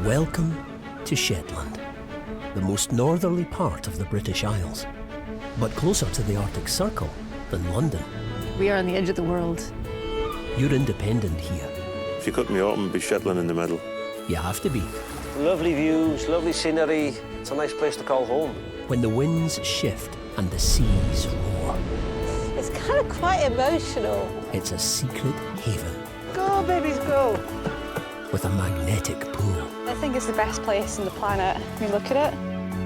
Welcome to Shetland, the most northerly part of the British Isles, but closer to the Arctic Circle than London. We are on the edge of the world. You're independent here. If you cut me open, it'd be Shetland in the middle. You have to be. Lovely views, lovely scenery. It's a nice place to call home. When the winds shift and the seas roar. It's kind of quite emotional. It's a secret haven. Go, babies, go. With a magnetic pool. I think it's the best place on the planet. I mean, look at it.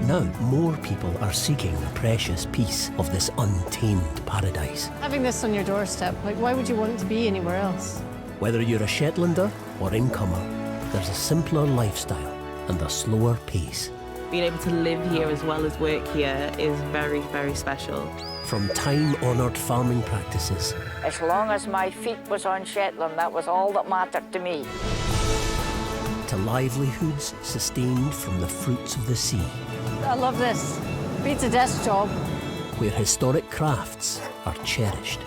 Now more people are seeking the precious peace of this untamed paradise. Having this on your doorstep, like, why would you want it to be anywhere else? Whether you're a Shetlander or incomer, there's a simpler lifestyle and a slower pace. Being able to live here as well as work here is very, very special. From time-honoured farming practices. As long as my feet was on Shetland, that was all that mattered to me. To livelihoods sustained from the fruits of the sea. I love this. Beats a desk job. Where historic crafts are cherished.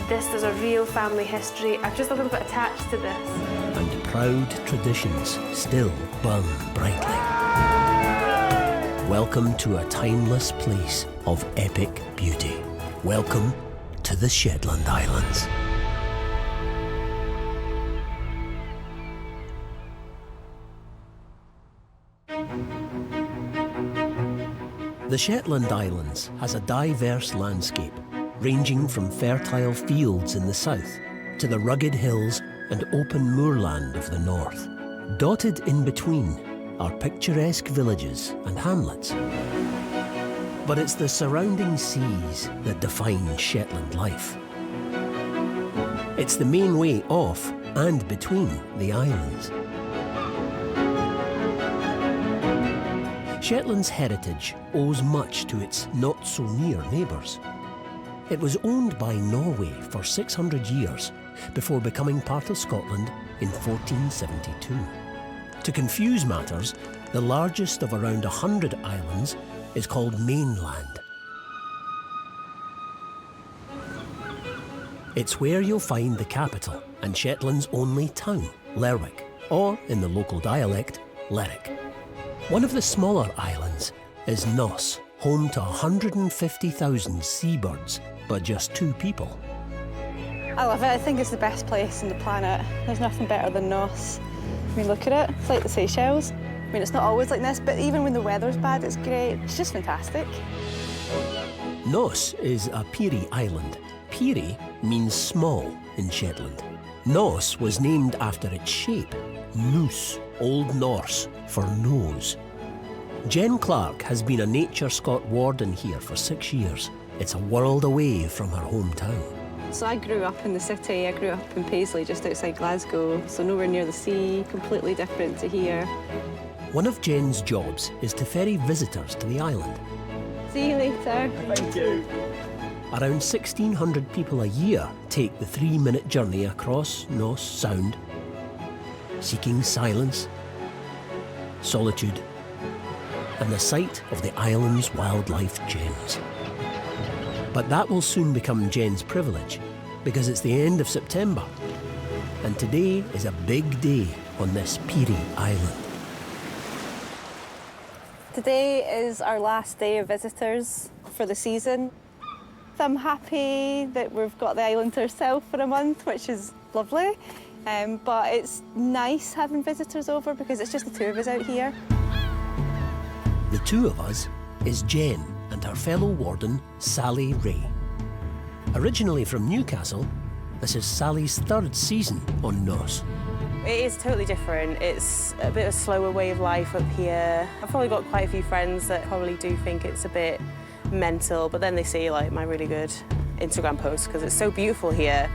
This is a real family history. I've just a little bit attached to this. And proud traditions still burn brightly. Welcome to a timeless place of epic beauty. Welcome to the Shetland Islands. The Shetland Islands has a diverse landscape, ranging from fertile fields in the south to the rugged hills and open moorland of the north. Dotted in between are picturesque villages and hamlets. But it's the surrounding seas that define Shetland life. It's the main way off and between the islands. Shetland's heritage owes much to its not-so-near neighbours. It was owned by Norway for 600 years before becoming part of Scotland in 1472. To confuse matters, the largest of around 100 islands is called mainland. It's where you'll find the capital and Shetland's only town, Lerwick, or in the local dialect, Lerwick. One of the smaller islands is Nos, home to 150,000 seabirds, but just 2 people. I love it. I think it's the best place on the planet. There's nothing better than Nos. I mean, look at it. It's like the Seychelles. I mean, it's not always like this, but even when the weather's bad, it's great. It's just fantastic. Nos is a Peary island. Peary means small in Shetland. Nos was named after its shape, Nus, Old Norse for nose. Jen Clark has been a Nature Scot warden here for 6 years. It's a world away from her hometown. So I grew up in the city. I grew up in Paisley, just outside Glasgow, so nowhere near the sea, completely different to here. One of Jen's jobs is to ferry visitors to the island. See you later. Thank you. Around 1,600 people a year take the 3-minute journey across Nos Sound, seeking silence, solitude, and the sight of the island's wildlife gems. But that will soon become Jen's privilege, because it's the end of September, and today is a big day on this Peary island. Today is our last day of visitors for the season. I'm happy that we've got the island to ourselves for a month, which is lovely. But it's nice having visitors over because it's just the 2 of us out here. The 2 of us is Jen and her fellow warden, Sally Ray. Originally from Newcastle, this is Sally's 3rd season on Nos. It is totally different. It's a bit of a slower way of life up here. I've probably got quite a few friends that probably do think it's a bit mental, but then they see like my really good Instagram posts because it's so beautiful here.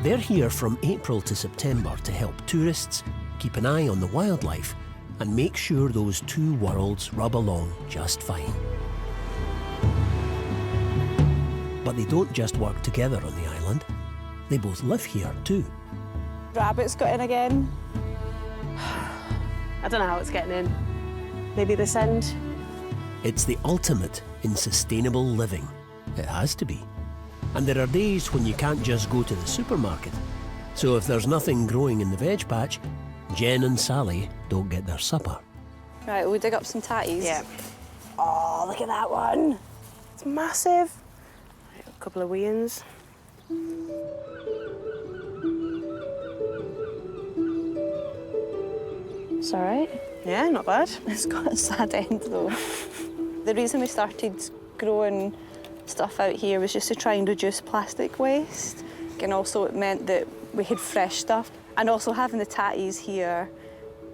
They're here from April to September to help tourists, keep an eye on the wildlife, and make sure those 2 worlds rub along just fine. But they don't just work together on the island, they both live here too. Rabbits got in again. I don't know how it's getting in. Maybe this end? It's the ultimate in sustainable living. It has to be. And there are days when you can't just go to the supermarket. So if there's nothing growing in the veg patch, Jen and Sally don't get their supper. Right, will we dig up some tatties? Yeah. Oh, look at that one. It's massive. Right, a couple of wee uns. It's all right. Yeah, not bad. It's got a sad end, though. The reason we started growing stuff out here was just to try and reduce plastic waste. And also it meant that we had fresh stuff. And also having the tatties here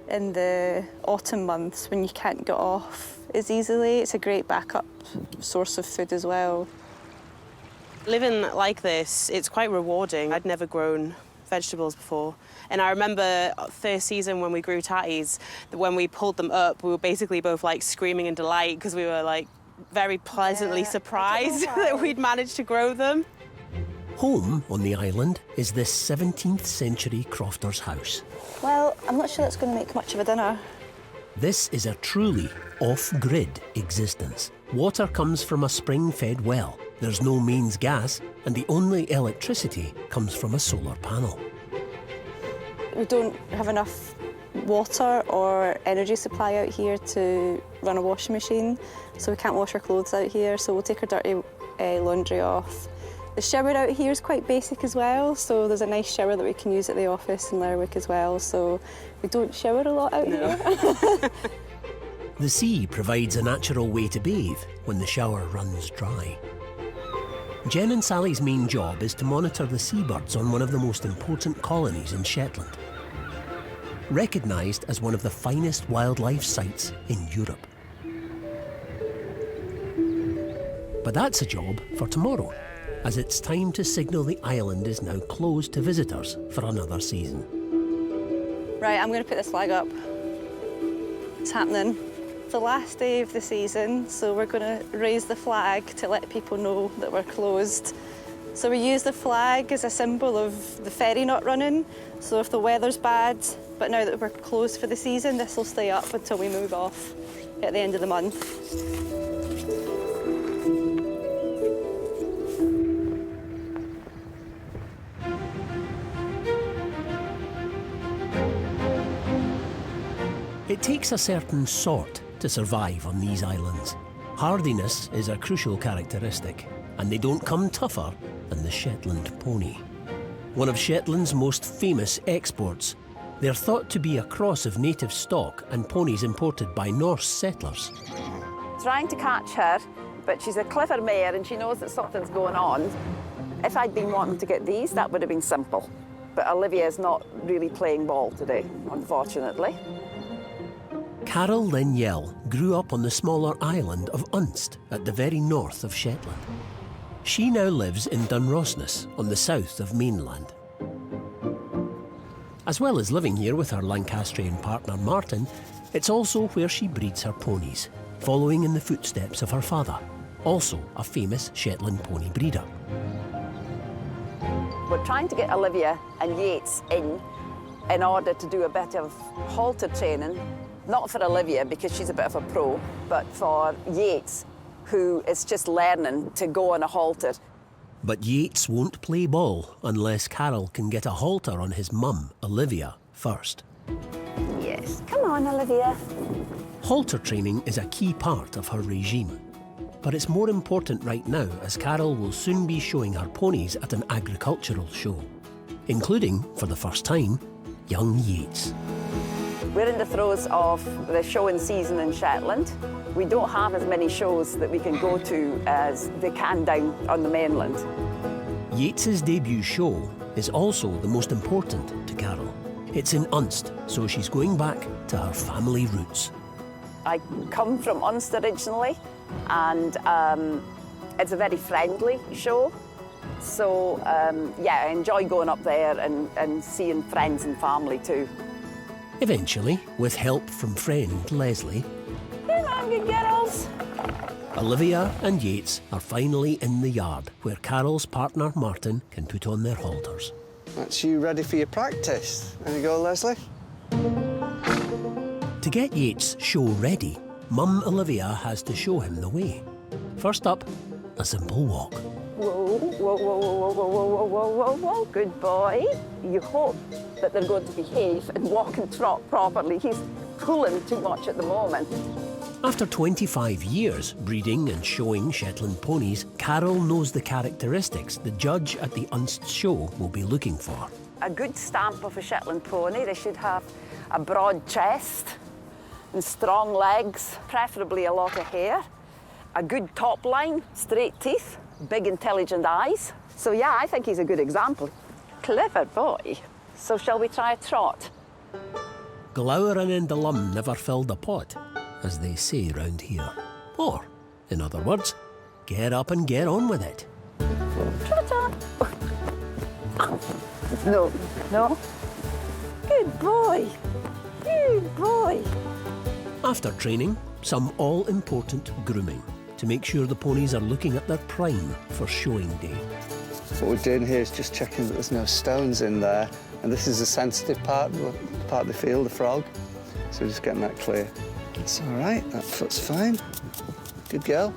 in the autumn months when you can't get off as easily, it's a great backup source of food as well. Living like this, it's quite rewarding. I'd never grown vegetables before. And I remember first season when we grew tatties, when we pulled them up, we were basically both like screaming in delight because we were like very pleasantly surprised that we'd managed to grow them. Home on the island is this 17th century crofter's house. Well, I'm not sure that's going to make much of a dinner. This is a truly off-grid existence. Water comes from a spring-fed well. There's no mains gas, and the only electricity comes from a solar panel. We don't have enough water or energy supply out here to run a washing machine, so we can't wash our clothes out here, so we'll take our dirty laundry off. The shower out here is quite basic as well, so there's a nice shower that we can use at the office in Lerwick as well, so we don't shower a lot out here. The sea provides a natural way to bathe when the shower runs dry. Jen and Sally's main job is to monitor the seabirds on one of the most important colonies in Shetland. Recognised as one of the finest wildlife sites in Europe. But that's a job for tomorrow, as it's time to signal the island is now closed to visitors for another season. Right, I'm going to put this flag up. It's happening. It's the last day of the season, so we're going to raise the flag to let people know that we're closed. So we use the flag as a symbol of the ferry not running, so if the weather's bad, but now that we're closed for the season, this will stay up until we move off at the end of the month. It takes a certain sort to survive on these islands. Hardiness is a crucial characteristic, and they don't come tougher than the Shetland pony. One of Shetland's most famous exports, they're thought to be a cross of native stock and ponies imported by Norse settlers. Trying to catch her, but she's a clever mare and she knows that something's going on. If I'd been wanting to get these, that would have been simple. But Olivia's not really playing ball today, unfortunately. Carol Lenyell grew up on the smaller island of Unst at the very north of Shetland. She now lives in Dunrossness on the south of mainland. As well as living here with her Lancastrian partner Martin, it's also where she breeds her ponies, following in the footsteps of her father, also a famous Shetland pony breeder. We're trying to get Olivia and Yates in order to do a bit of halter training. Not for Olivia, because she's a bit of a pro, but for Yates, who is just learning to go on a halter. But Yates won't play ball unless Carol can get a halter on his mum, Olivia, first. Yes, come on, Olivia. Halter training is a key part of her regime. But it's more important right now, as Carol will soon be showing her ponies at an agricultural show, including, for the first time, young Yates. We're in the throes of the showing season in Shetland. We don't have as many shows that we can go to as they can down on the mainland. Yates's debut show is also the most important to Carol. It's in Unst, so she's going back to her family roots. I come from Unst originally, and it's a very friendly show. So, yeah, I enjoy going up there and seeing friends and family too. Eventually, with help from friend Leslie, Come on, good girls. Olivia and Yates are finally in the yard where Carol's partner Martin can put on their halters. That's you ready for your practice. There you go, Leslie. To get Yates show ready, Mum Olivia has to show him the way. First up, a simple walk. Whoa, whoa, whoa, whoa, whoa, whoa, whoa, whoa, whoa, whoa, good boy. you hope that they're going to behave and walk and trot properly. He's pulling too much at the moment. After 25 years breeding and showing Shetland ponies, Carol knows the characteristics the judge at the Unst show will be looking for. A good stamp of a Shetland pony, they should have a broad chest and strong legs, preferably a lot of hair, a good top line, straight teeth, big intelligent eyes. So yeah, I think he's a good example. Clever boy. So shall we try a trot? Glowering in the lum never filled a pot, as they say round here. Or, in other words, get up and get on with it. Trot on. No, no. Good boy. Good boy. After training, some all-important grooming to make sure the ponies are looking at their prime for showing day. What we're doing here is just checking that there's no stones in there. And this is a sensitive part of the field, the frog. So we're just getting that clear. It's all right, that foot's fine. Good girl.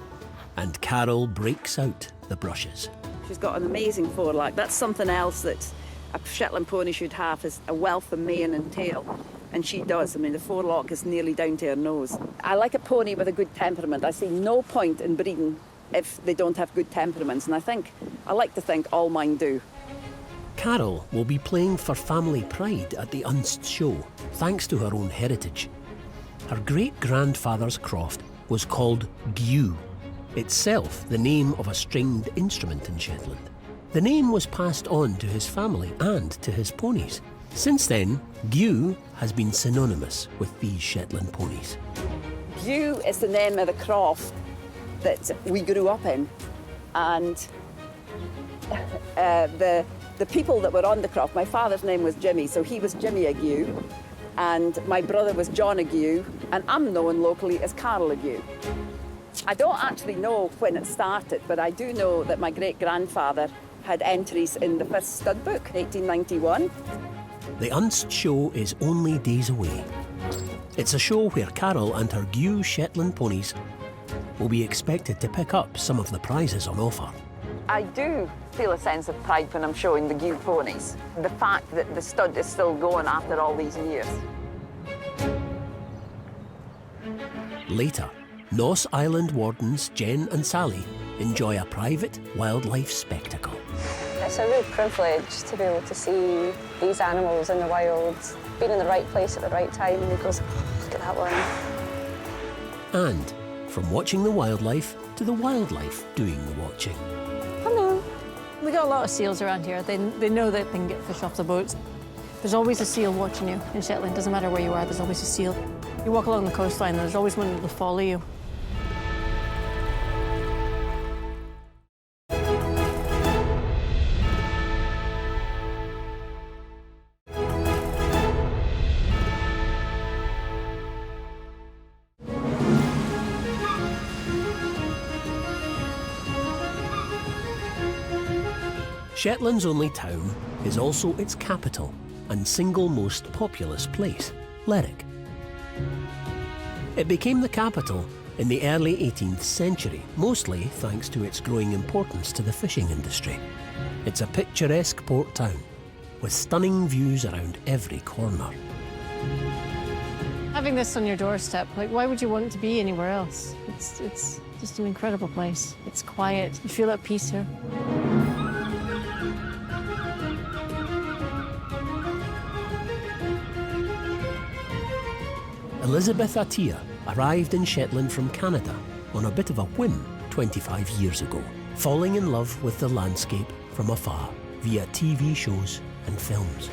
And Carol breaks out the brushes. She's got an amazing forelock. That's something else that a Shetland pony should have, is a wealth of mane and tail. And she does. I mean, the forelock is nearly down to her nose. I like a pony with a good temperament. I see no point in breeding if they don't have good temperaments. And I like to think all mine do. Carol will be playing for family pride at the Unst show, thanks to her own heritage. Her great-grandfather's croft was called Gyu, itself the name of a stringed instrument in Shetland. The name was passed on to his family and to his ponies. Since then, Gyu has been synonymous with these Shetland ponies. Gyu is the name of the croft that we grew up in. And the people that were on the croft, my father's name was Jimmy, so he was Jimmy Agnew, and my brother was John Agnew, and I'm known locally as Carol Agnew. I don't actually know when it started, but I do know that my great-grandfather had entries in the first stud book, 1891. The Unst show is only days away. It's a show where Carol and her Gyu Shetland ponies will be expected to pick up some of the prizes on offer. I do feel a sense of pride when I'm showing the Gyu ponies. The fact that the stud is still going after all these years. Later, Noss Island wardens Jen and Sally enjoy a private wildlife spectacle. It's a real privilege to be able to see these animals in the wild, being in the right place at the right time, and he goes, oh, look at that one. And from watching the wildlife to the wildlife doing the watching. Hello. We got a lot of seals around here. They know that they can get fish off the boats. There's always a seal watching you in Shetland. Doesn't matter where you are, there's always a seal. You walk along the coastline, there's always one that will follow you. Shetland's only town is also its capital and single most populous place, Lerwick. It became the capital in the early 18th century, mostly thanks to its growing importance to the fishing industry. It's a picturesque port town with stunning views around every corner. Having this on your doorstep, like, why would you want to be anywhere else? It's just an incredible place. It's quiet. You feel at peace here. Elizabeth Attia arrived in Shetland from Canada on a bit of a whim 25 years ago, falling in love with the landscape from afar via TV shows and films.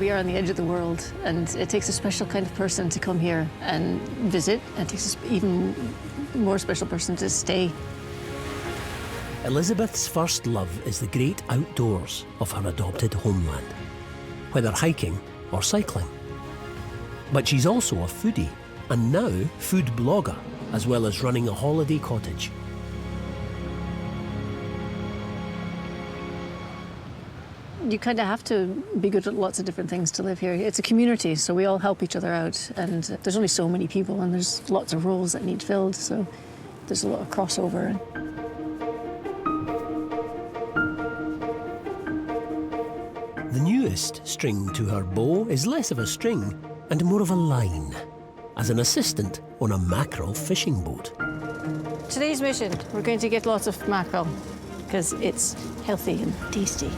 We are on the edge of the world, and it takes a special kind of person to come here and visit, and it takes an even more special person to stay. Elizabeth's first love is the great outdoors of her adopted homeland, whether hiking or cycling. But she's also a foodie, and now food blogger, as well as running a holiday cottage. You kind of have to be good at lots of different things to live here. It's a community, so we all help each other out, and there's only so many people, and there's lots of roles that need filled, so there's a lot of crossover. The new newest string to her bow is less of a string and more of a line, as an assistant on a mackerel fishing boat. Today's mission, we're going to get lots of mackerel because it's healthy and tasty.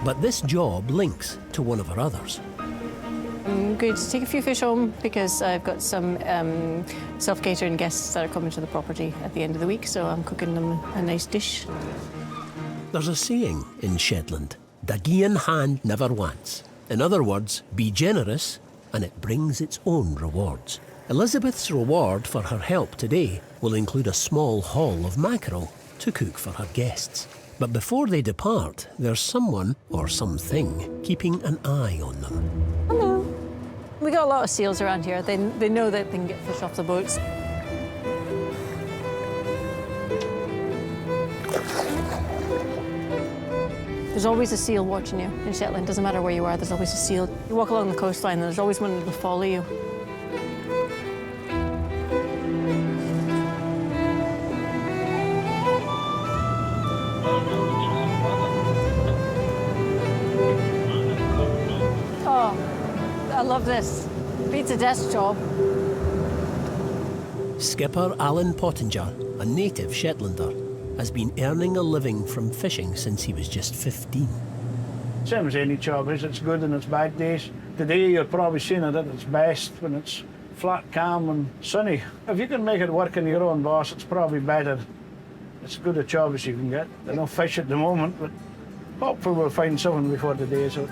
But this job links to one of her others. I'm going to take a few fish home because I've got some self-catering guests that are coming to the property at the end of the week, so I'm cooking them a nice dish. There's a saying in Shetland, "Dagi in hand never wants." In other words, be generous and it brings its own rewards. Elizabeth's reward for her help today will include a small haul of mackerel to cook for her guests. But before they depart, there's someone or something keeping an eye on them. Hello. We got a lot of seals around here. They know that they can get fish off the boats. There's always a seal watching you in Shetland. Doesn't matter where you are, there's always a seal. You walk along the coastline, there's always one that will follow you. Oh, I love this. Beats a desk job. Skipper Alan Pottinger, a native Shetlander, has been earning a living from fishing since he was just 15. Same as any job is, it's good in its bad days. Today you're probably seeing it at its best when it's flat, calm and sunny. If you can make it work in your own boss, it's probably better. It's as good a job as you can get. There's no fish at the moment, but hopefully we'll find something before the day's out.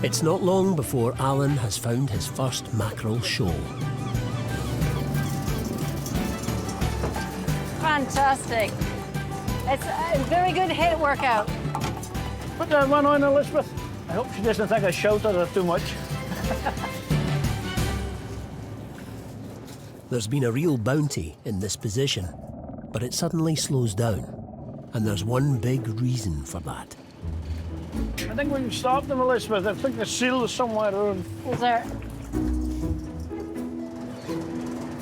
It's not long before Alan has found his first mackerel shoal. Fantastic. It's a very good hit workout. Put that one on, Elizabeth. I hope she doesn't think I shout at her too much. There's been a real bounty in this position, but it suddenly slows down. And there's one big reason for that. I think we can stop them, Elizabeth. I think the seal is somewhere around. Is there?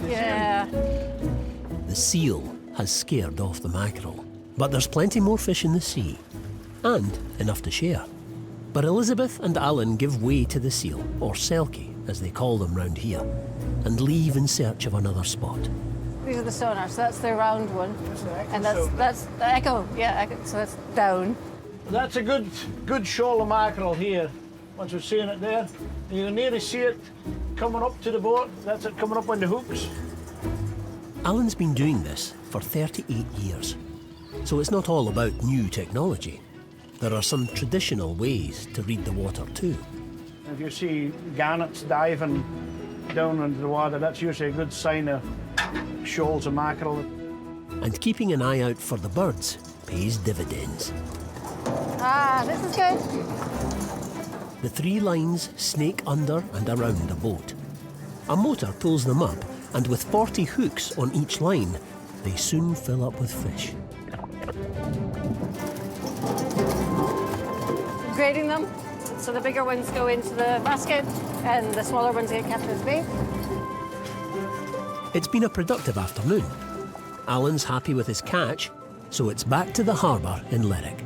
Yeah. The seal has scared off the mackerel, but there's plenty more fish in the sea, and enough to share. But Elizabeth and Alan give way to the seal, or selkie, as they call them round here, and leave in search of another spot. These are the sonars, so that's the round one. And that's the echo, yeah, echo, so that's down. That's a good shoal of mackerel here. Once we're seeing it there, and you can nearly see it coming up to the boat. That's it coming up on the hooks. Alan's been doing this for 38 years, so it's not all about new technology. There are some traditional ways to read the water too. If you see gannets diving down into the water, that's usually a good sign of shoals of mackerel. And keeping an eye out for the birds pays dividends. Ah, this is good. The 3 lines snake under and around the boat. A motor pulls them up, and with 40 hooks on each line, they soon fill up with fish. Grading them, so the bigger ones go into the basket and the smaller ones get kept as bait. It's been a productive afternoon. Alan's happy with his catch, so it's back to the harbour in Lerwick.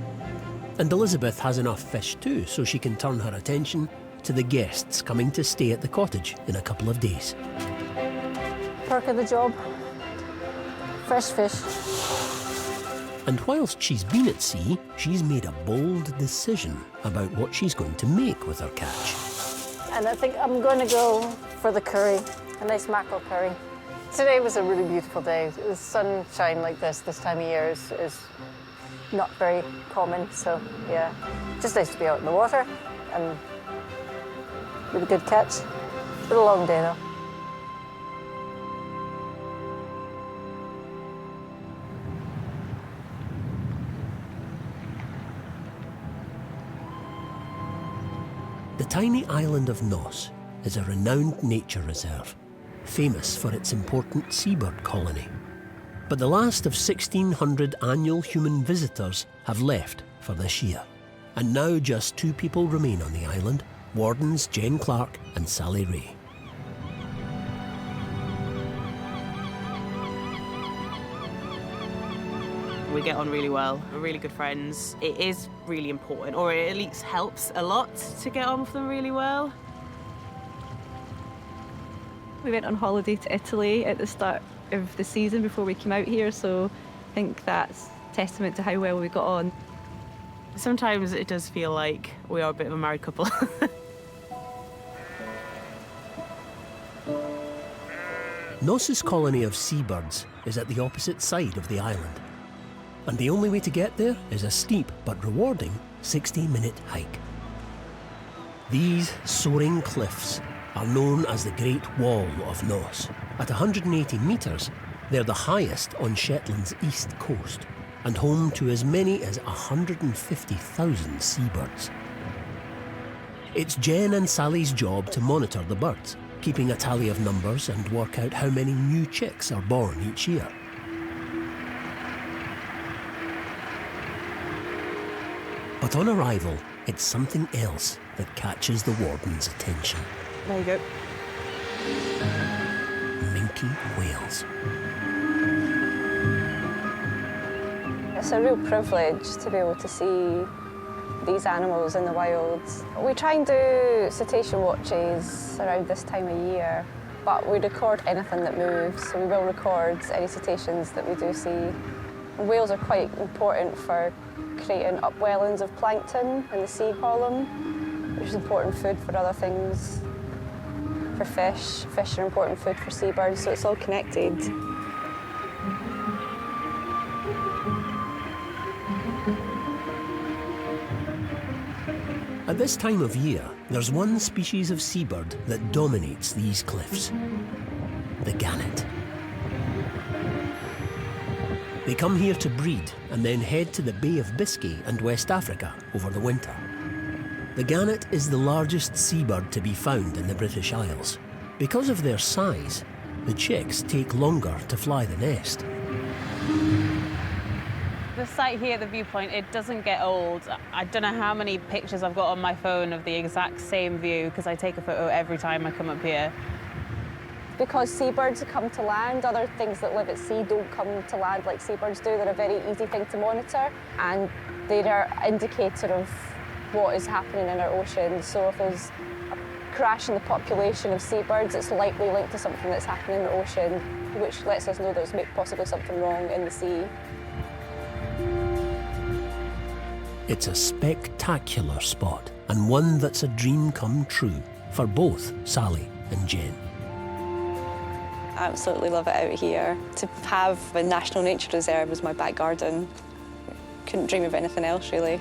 And Elizabeth has enough fish too, so she can turn her attention to the guests coming to stay at the cottage in a couple of days. Perk of the job, fresh fish. And whilst she's been at sea, she's made a bold decision about what she's going to make with her catch. And I think I'm going to go for the curry, a nice mackerel curry. Today was a really beautiful day. The sunshine like this time of year is not very common, so yeah. Just nice to be out in the water and with a good catch. It's been a long day though. The tiny island of Nos is a renowned nature reserve, famous for its important seabird colony. But the last of 1,600 annual human visitors have left for this year. And now just 2 people remain on the island, wardens Jane Clark and Sally Ray. We get on really well. We're really good friends. It is really important, or it at least helps a lot to get on with them really well. We went on holiday to Italy at the start of the season before we came out here, so I think that's testament to how well we got on. Sometimes it does feel like we are a bit of a married couple. Noss's colony of seabirds is at the opposite side of the island. And the only way to get there is a steep but rewarding 60-minute hike. These soaring cliffs are known as the Great Wall of Noss. At 180 metres, they're the highest on Shetland's east coast and home to as many as 150,000 seabirds. It's Jen and Sally's job to monitor the birds, keeping a tally of numbers and work out how many new chicks are born each year. But on arrival, it's something else that catches the warden's attention. There you go. Minke whales. It's a real privilege to be able to see these animals in the wild. We try and do cetacean watches around this time of year, but we record anything that moves, so we will record any cetaceans that we do see. Whales are quite important for creating upwellings of plankton in the sea column, which is important food for other things. For fish, fish are important food for seabirds, so it's all connected. At this time of year, there's one species of seabird that dominates these cliffs: the gannet. They come here to breed and then head to the Bay of Biscay and West Africa over the winter. The gannet is the largest seabird to be found in the British Isles. Because of their size, the chicks take longer to fly the nest. The site here at the viewpoint, it doesn't get old. I don't know how many pictures I've got on my phone of the exact same view, because I take a photo every time I come up here. Because seabirds come to land, other things that live at sea don't come to land like seabirds do. They're a very easy thing to monitor, and they're an indicator of what is happening in our ocean. So if there's a crash in the population of seabirds, it's likely linked to something that's happening in the ocean, which lets us know there's possibly something wrong in the sea. It's a spectacular spot, and one that's a dream come true for both Sally and Jen. I absolutely love it out here. To have a national nature reserve as my back garden, couldn't dream of anything else, really.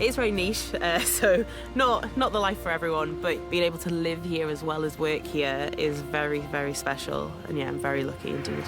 It's very niche, so not the life for everyone, but being able to live here as well as work here is very, very special. And yeah, I'm very lucky indeed.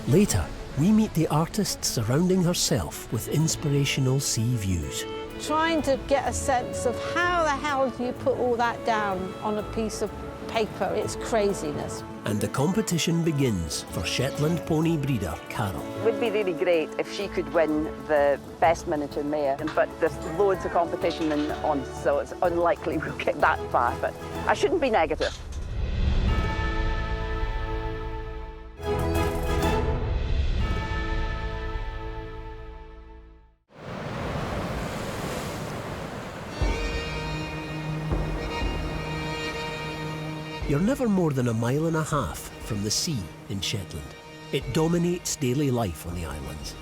Later, we meet the artist surrounding herself with inspirational sea views. Trying to get a sense of how the hell do you put all that down on a piece of paper? It's craziness. And the competition begins for Shetland pony breeder Carol. It would be really great if she could win the best miniature mare, but there's loads of competition on, so it's unlikely we'll get that far, but I shouldn't be negative. You're never more than a mile and a half from the sea in Shetland. It dominates daily life on the islands,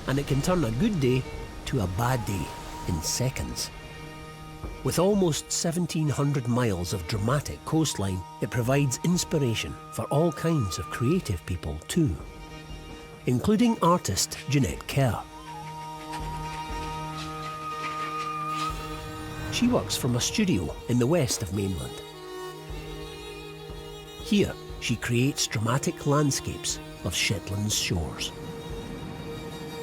and it can turn a good day to a bad day in seconds. With almost 1,700 miles of dramatic coastline, it provides inspiration for all kinds of creative people too, including artist Jeanette Kerr. She works from a studio in the west of mainland. Here, she creates dramatic landscapes of Shetland's shores.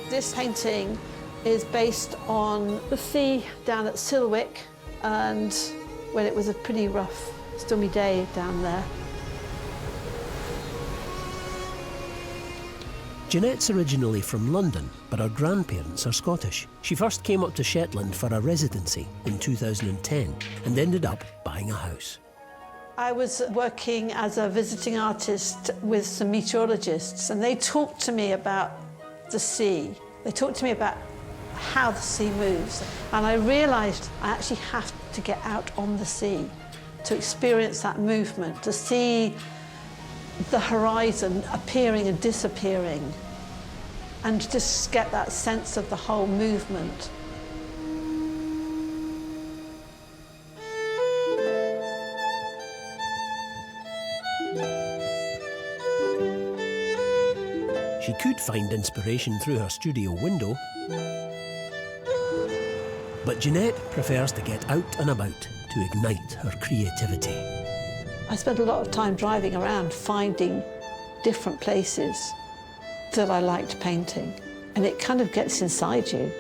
This painting is based on the sea down at Silwick, and when it was a pretty rough, stormy day down there. Jeanette's originally from London, but her grandparents are Scottish. She first came up to Shetland for a residency in 2010 and ended up buying a house. I was working as a visiting artist with some meteorologists, and they talked to me about the sea. They talked to me about how the sea moves, and I realised I actually have to get out on the sea to experience that movement, to see the horizon appearing and disappearing, and just get that sense of the whole movement. She could find inspiration through her studio window, but Jeanette prefers to get out and about to ignite her creativity. I spent a lot of time driving around finding different places that I liked painting, and it kind of gets inside you.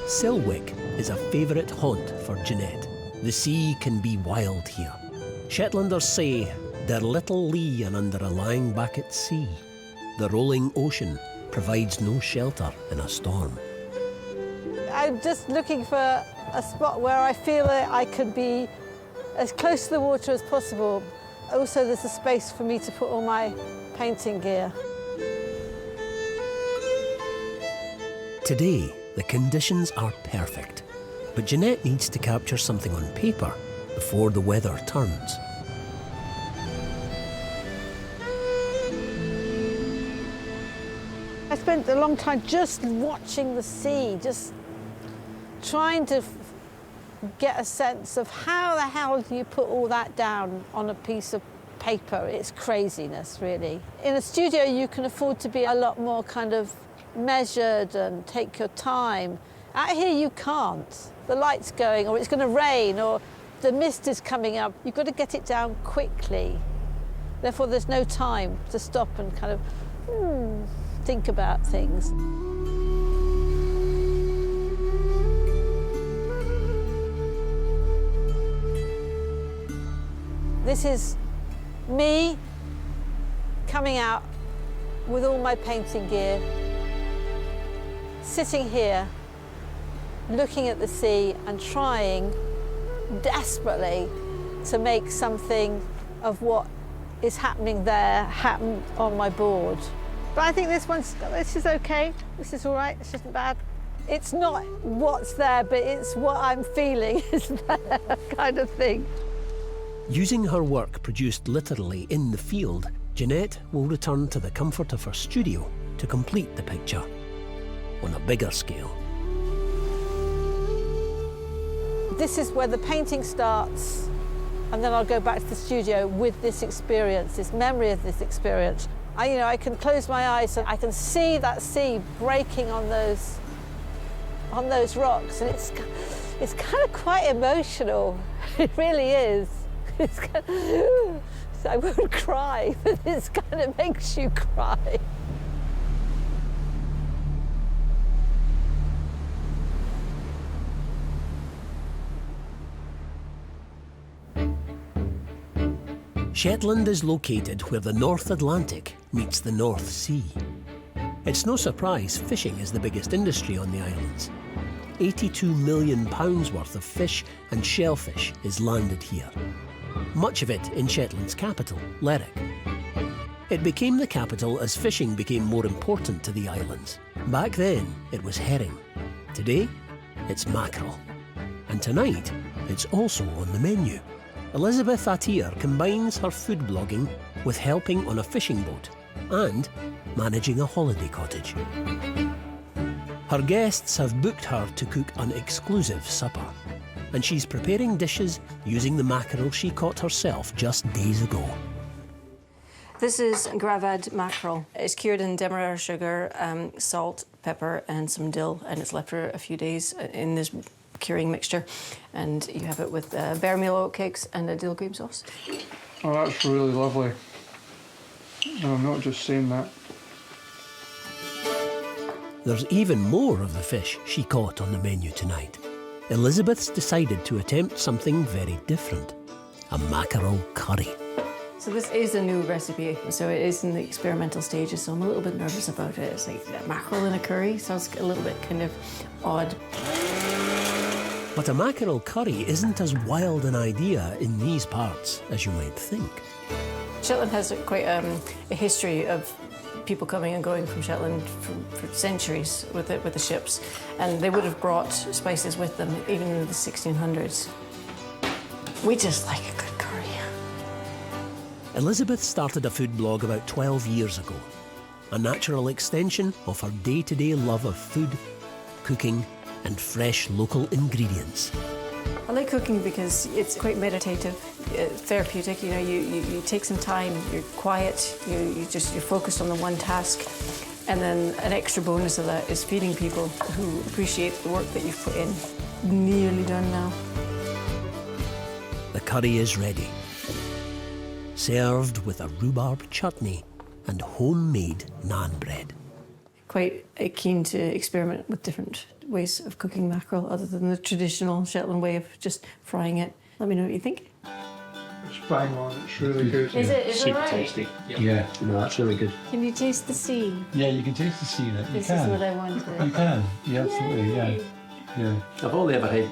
Silwick is a favourite haunt for Jeanette. The sea can be wild here. Shetlanders say they're little lee and under a lying back at sea. The rolling ocean provides no shelter in a storm. I'm just looking for a spot where I feel that I could be as close to the water as possible. Also, there's a space for me to put all my painting gear. Today, the conditions are perfect, but Jeanette needs to capture something on paper before the weather turns. I spent a long time just watching the sea, just trying to get a sense of how the hell do you put all that down on a piece of paper. It's craziness, really. In a studio, you can afford to be a lot more kind of measured and take your time. Out here, you can't. The light's going, or it's going to rain, or the mist is coming up. You've got to get it down quickly. Therefore, there's no time to stop and kind of think about things. This is me coming out with all my painting gear, sitting here, looking at the sea and trying desperately to make something of what is happening there happen on my board. But I think this is okay. This is all right, this isn't bad. It's not what's there, but it's what I'm feeling is there, kind of thing. Using her work produced literally in the field, Jeanette will return to the comfort of her studio to complete the picture on a bigger scale. This is where the painting starts, and then I'll go back to the studio with this experience, this memory of this experience. I can close my eyes and I can see that sea breaking on those rocks, and it's kind of quite emotional. It really is. I won't cry, but this kind of makes you cry. Shetland is located where the North Atlantic meets the North Sea. It's no surprise fishing is the biggest industry on the islands. £82 million worth of fish and shellfish is landed here. Much of it in Shetland's capital, Lerwick. It became the capital as fishing became more important to the islands. Back then, it was herring. Today, it's mackerel. And tonight, it's also on the menu. Elizabeth Attier combines her food blogging with helping on a fishing boat and managing a holiday cottage. Her guests have booked her to cook an exclusive supper, and she's preparing dishes using the mackerel she caught herself just days ago. This is gravad mackerel. It's cured in demerara sugar, salt, pepper and some dill, and it's left for a few days in this curing mixture, and you have it with bare meal oatcakes and a dill cream sauce. Oh, that's really lovely. No, I'm not just saying that. There's even more of the fish she caught on the menu tonight. Elizabeth's decided to attempt something very different, a mackerel curry. So this is a new recipe, so it is in the experimental stages, so I'm a little bit nervous about it. It's like mackerel in a curry, sounds a little bit kind of odd. But a mackerel curry isn't as wild an idea in these parts as you might think. Shetland has quite a history of people coming and going from Shetland for centuries with the ships, and they would have brought spices with them even in the 1600s. We just like a good curry. Elizabeth started a food blog about 12 years ago, a natural extension of her day-to-day love of food, cooking, and fresh local ingredients. I like cooking because it's quite meditative, therapeutic. You know, you take some time, you're quiet, you're focused on the one task, and then an extra bonus of that is feeding people who appreciate the work that you've put in. Nearly done now. The curry is ready, served with a rhubarb chutney and homemade naan bread. Quite keen to experiment with different ways of cooking mackerel other than the traditional Shetland way of just frying it. Let me know what you think. It's bang on, it's really good. Is it Super right? tasty. Yeah, no, that's really good. Can you taste the sea? Yeah, you can taste the sea in it. This is what I wanted. You can, yeah, absolutely, yeah. Yeah. I've only ever had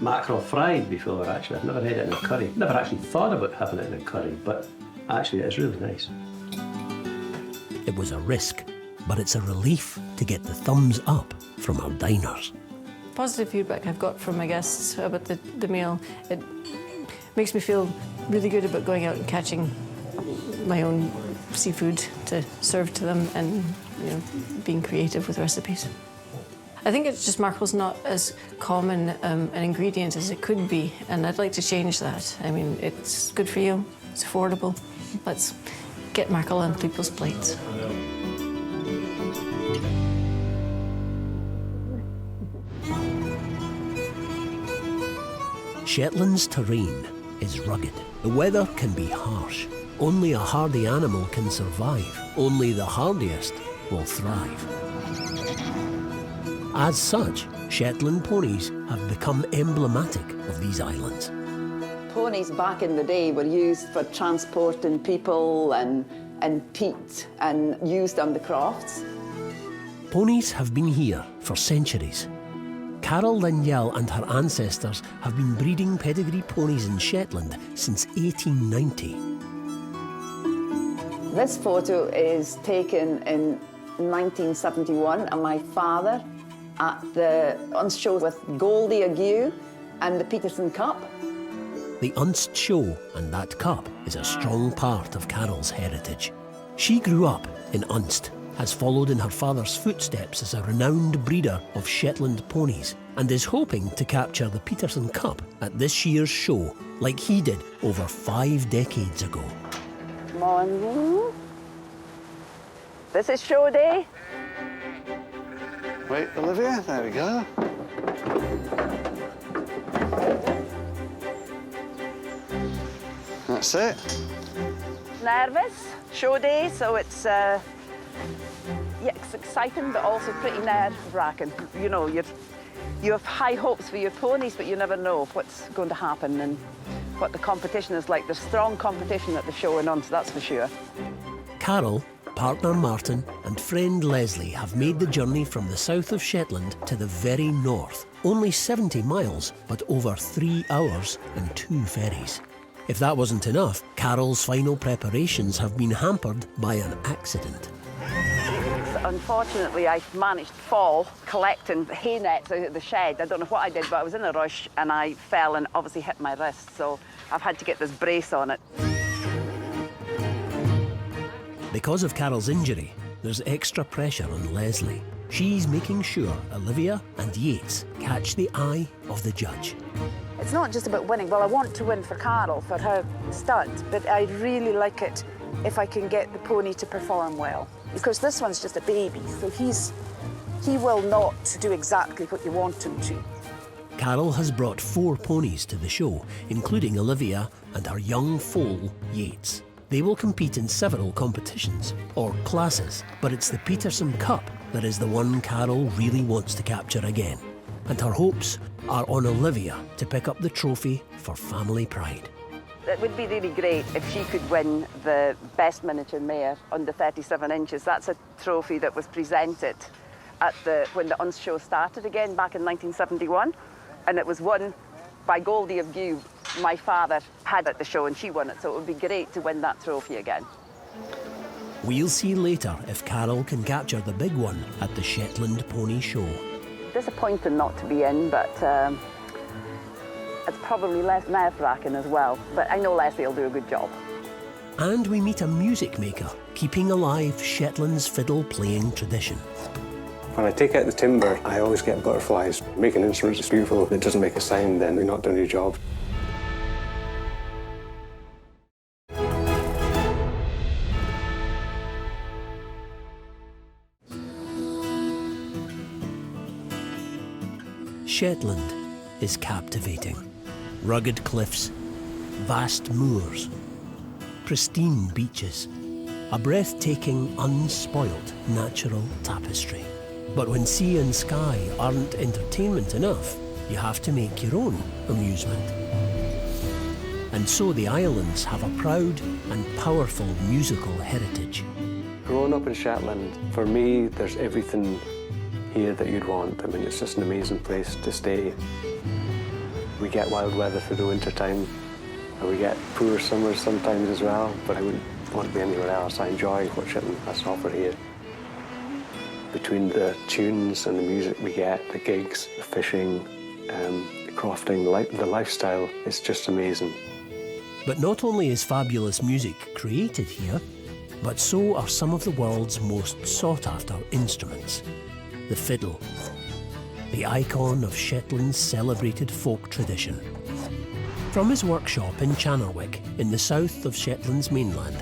mackerel fried before, actually. I've never had it in a curry. Never actually thought about having it in a curry, but actually it's really nice. It was a risk, but it's a relief to get the thumbs up from our diners. Positive feedback I've got from my guests about the meal. It makes me feel really good about going out and catching my own seafood to serve to them and, you know, being creative with recipes. I think it's just mackerel's not as common an ingredient as it could be, and I'd like to change that. I mean, it's good for you, it's affordable. Let's get mackerel on people's plates. Shetland's terrain is rugged. The weather can be harsh. Only a hardy animal can survive. Only the hardiest will thrive. As such, Shetland ponies have become emblematic of these islands. Ponies back in the day were used for transporting people and peat and used on the crafts. Ponies have been here for centuries. Carol Linyell and her ancestors have been breeding pedigree ponies in Shetland since 1890. This photo is taken in 1971 of my father at the Unst show with Goldie Ague and the Peterson Cup. The Unst show and that cup is a strong part of Carol's heritage. She grew up in Unst, has followed in her father's footsteps as a renowned breeder of Shetland ponies, and is hoping to capture the Peterson Cup at this year's show like he did over 5 decades ago. Morning. This is show day. Wait, Olivia, there we go. That's it. Nervous, show day, so it's yeah, it's exciting, but also pretty nerve-wracking. You know, you have high hopes for your ponies, but you never know what's going to happen and what the competition is like. There's strong competition at the show in Unst, that's for sure. Carol, partner Martin and friend Leslie have made the journey from the south of Shetland to the very north. Only 70 miles, but over 3 hours and 2 ferries. If that wasn't enough, Carol's final preparations have been hampered by an accident. Unfortunately, I managed to fall collecting hay nets out of the shed. I don't know what I did, but I was in a rush and I fell and obviously hit my wrist, so I've had to get this brace on it. Because of Carol's injury, there's extra pressure on Leslie. She's making sure Olivia and Yates catch the eye of the judge. It's not just about winning. Well, I want to win for Carol, for her stunt, but I'd really like it if I can get the pony to perform well. Because this one's just a baby, so he will not do exactly what you want him to. Carol has brought 4 ponies to the show, including Olivia and her young foal, Yates. They will compete in several competitions, or classes, but it's the Peterson Cup that is the one Carol really wants to capture again. And her hopes are on Olivia to pick up the trophy for family pride. It would be really great if she could win the best miniature mare under 37 inches. That's a trophy that was presented at when the Unst show started again back in 1971. And it was won by Goldie of View. My father had at the show and she won it, so it would be great to win that trophy again. We'll see later if Carol can capture the big one at the Shetland Pony Show. Disappointing not to be in, but it's probably less nerve-wracking as well. But I know Leslie will do a good job. And we meet a music maker keeping alive Shetland's fiddle-playing tradition. When I take out the timber, I always get butterflies. Making instruments is beautiful. If it doesn't make a sound, then you're not doing your job. Shetland is captivating. Rugged cliffs, vast moors, pristine beaches, a breathtaking, unspoilt natural tapestry. But when sea and sky aren't entertainment enough, you have to make your own amusement. And so the islands have a proud and powerful musical heritage. Growing up in Shetland, for me, there's everything here that you'd want. I mean, it's just an amazing place to stay. We get wild weather through the winter time, and we get poor summers sometimes as well, but I wouldn't want to be anywhere else. I enjoy what Shetland has to offer here. Between the tunes and the music we get, the gigs, the fishing, the crofting, the lifestyle, it's just amazing. But not only is fabulous music created here, but so are some of the world's most sought-after instruments. The fiddle, the icon of Shetland's celebrated folk tradition. From his workshop in Channerwick, in the south of Shetland's mainland,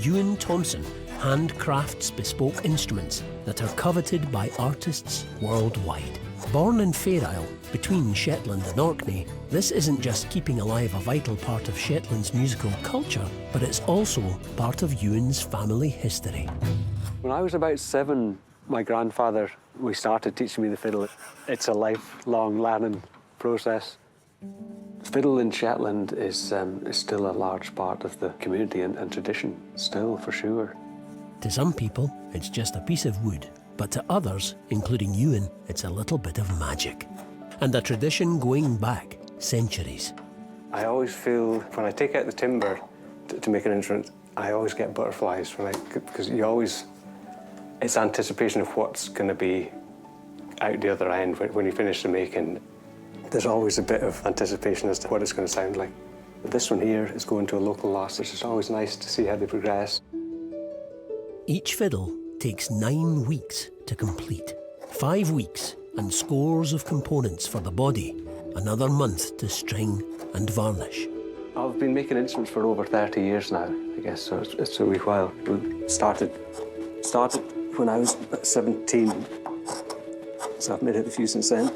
Ewan Thompson handcrafts bespoke instruments that are coveted by artists worldwide. Born in Fair Isle, between Shetland and Orkney, this isn't just keeping alive a vital part of Shetland's musical culture, but it's also part of Ewan's family history. When I was about 7, my grandfather, we started teaching me the fiddle. It's a lifelong learning process. Fiddle in Shetland is still a large part of the community and tradition, still, for sure. To some people, it's just a piece of wood, but to others, including Ewan, it's a little bit of magic. And a tradition going back centuries. I always feel, when I take out the timber to make an instrument, I always get butterflies, because you always, it's anticipation of what's going to be out the other end when you finish the making. There's always a bit of anticipation as to what it's going to sound like. This one here is going to a local loss, which is always nice to see how they progress. Each fiddle takes 9 weeks to complete. 5 weeks and scores of components for the body, another month to string and varnish. I've been making instruments for over 30 years now, I guess, so it's a wee while. We started when I was 17, so I've made it a few since then.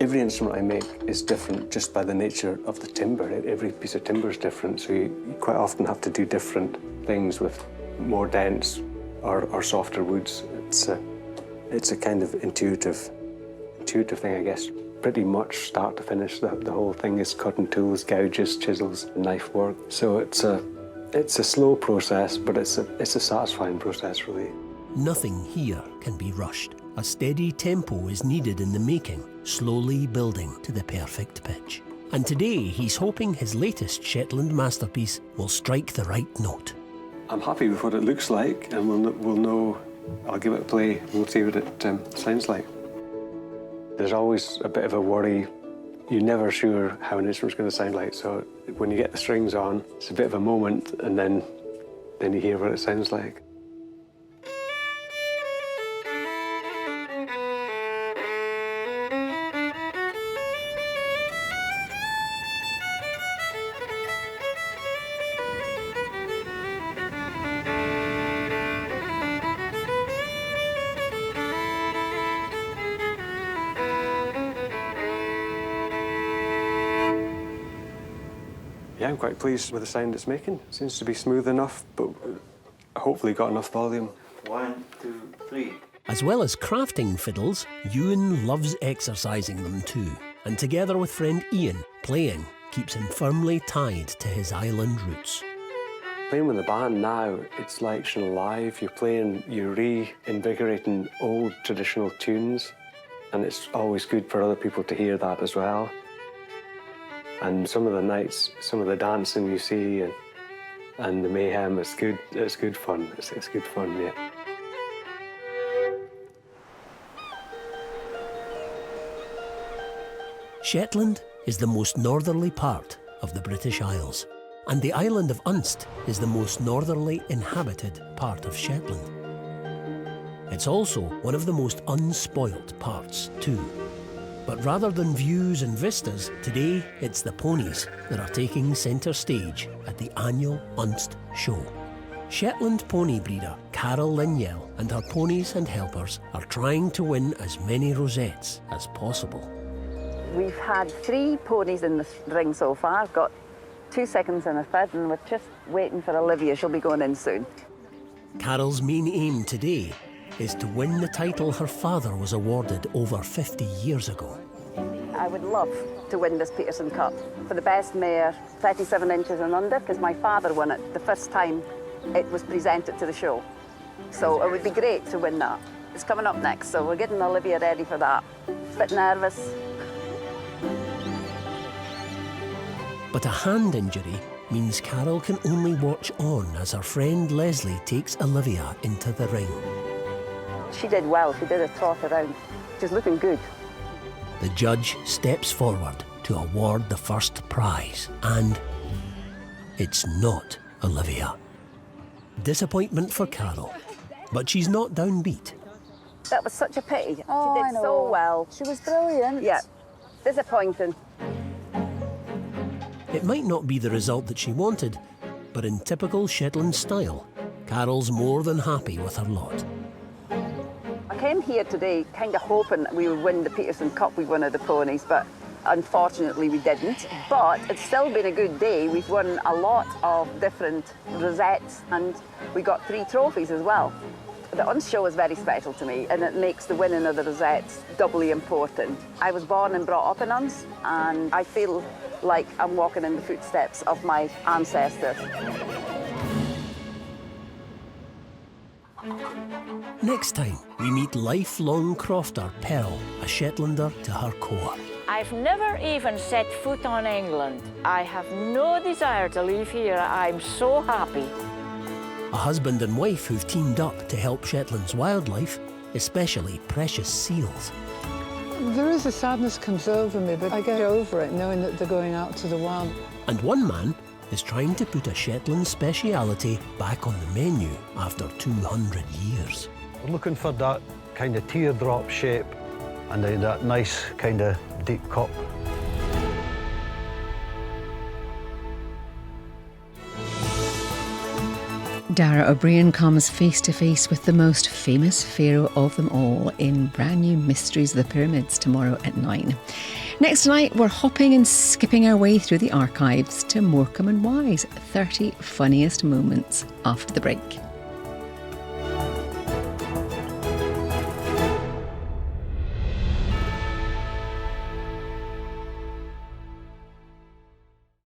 Every instrument I make is different just by the nature of the timber. Every piece of timber is different, so you quite often have to do different things with more dense or softer woods. It's a kind of intuitive thing, I guess. Pretty much start to finish, the whole thing is cutting tools, gouges, chisels, knife work. So it's a slow process, but it's a satisfying process, really. Nothing here can be rushed. A steady tempo is needed in the making, slowly building to the perfect pitch. And today, he's hoping his latest Shetland masterpiece will strike the right note. I'm happy with what it looks like, and we'll know. I'll give it a play, and we'll see what it sounds like. There's always a bit of a worry. You're never sure how an instrument's going to sound like, so when you get the strings on, it's a bit of a moment, and then you hear what it sounds like. Yeah, I'm quite pleased with the sound it's making. It seems to be smooth enough, but hopefully got enough volume. 1, 2, 3. As well as crafting fiddles, Ewan loves exercising them too. And together with friend Ian, playing keeps him firmly tied to his island roots. Playing with the band now, it's like she's alive. You're reinvigorating old traditional tunes. and it's always good for other people to hear that as well. And some of the nights, some of the dancing you see and the mayhem, it's good fun. It's good fun, yeah. Shetland is the most northerly part of the British Isles, and the island of Unst is the most northerly inhabited part of Shetland. It's also one of the most unspoilt parts too. But rather than views and vistas, today it's the ponies that are taking centre stage at the annual Unst show. Shetland pony breeder Carol Linyell and her ponies and helpers are trying to win as many rosettes as possible. We've had 3 ponies in the ring so far. I've got 2 seconds and a third, and we're just waiting for Olivia. She'll be going in soon. Carol's main aim today is to win the title her father was awarded over 50 years ago. I would love to win this Peterson Cup for the best mare 37 inches and under, because my father won it the first time it was presented to the show. So it would be great to win that. It's coming up next, so we're getting Olivia ready for that. Bit nervous. But a hand injury means Carol can only watch on as her friend Leslie takes Olivia into the ring. She did well. She did a trot around. She's looking good. The judge steps forward to award the first prize, and it's not Olivia. Disappointment for Carol, but she's not downbeat. That was such a pity. Oh, she I did know. so well. She was brilliant. Yeah, disappointing. It might not be the result that she wanted, but in typical Shetland style, Carol's more than happy with her lot. I came here today kind of hoping that we would win the Peterson Cup with one of the ponies, but unfortunately we didn't. But it's still been a good day. We've won a lot of different rosettes and we got 3 trophies as well. The Unst show is very special to me, and it makes the winning of the rosettes doubly important. I was born and brought up in Unst, and I feel like I'm walking in the footsteps of my ancestors. Next time, we meet lifelong crofter Pearl, a Shetlander to her core. I've never even set foot on England. I have no desire to leave here. I'm so happy. A husband and wife who've teamed up to help Shetland's wildlife, especially precious seals. There is a sadness comes over me, but I get over it knowing that they're going out to the wild. And one man is trying to put a Shetland speciality back on the menu after 200 years. We're looking for that kind of teardrop shape and then that nice kind of deep cup. Dara O'Brien comes face to face with the most famous pharaoh of them all in brand new Mysteries of the Pyramids tomorrow at 9. Next night, we're hopping and skipping our way through the archives to Morecambe and Wise, 30 funniest moments after the break.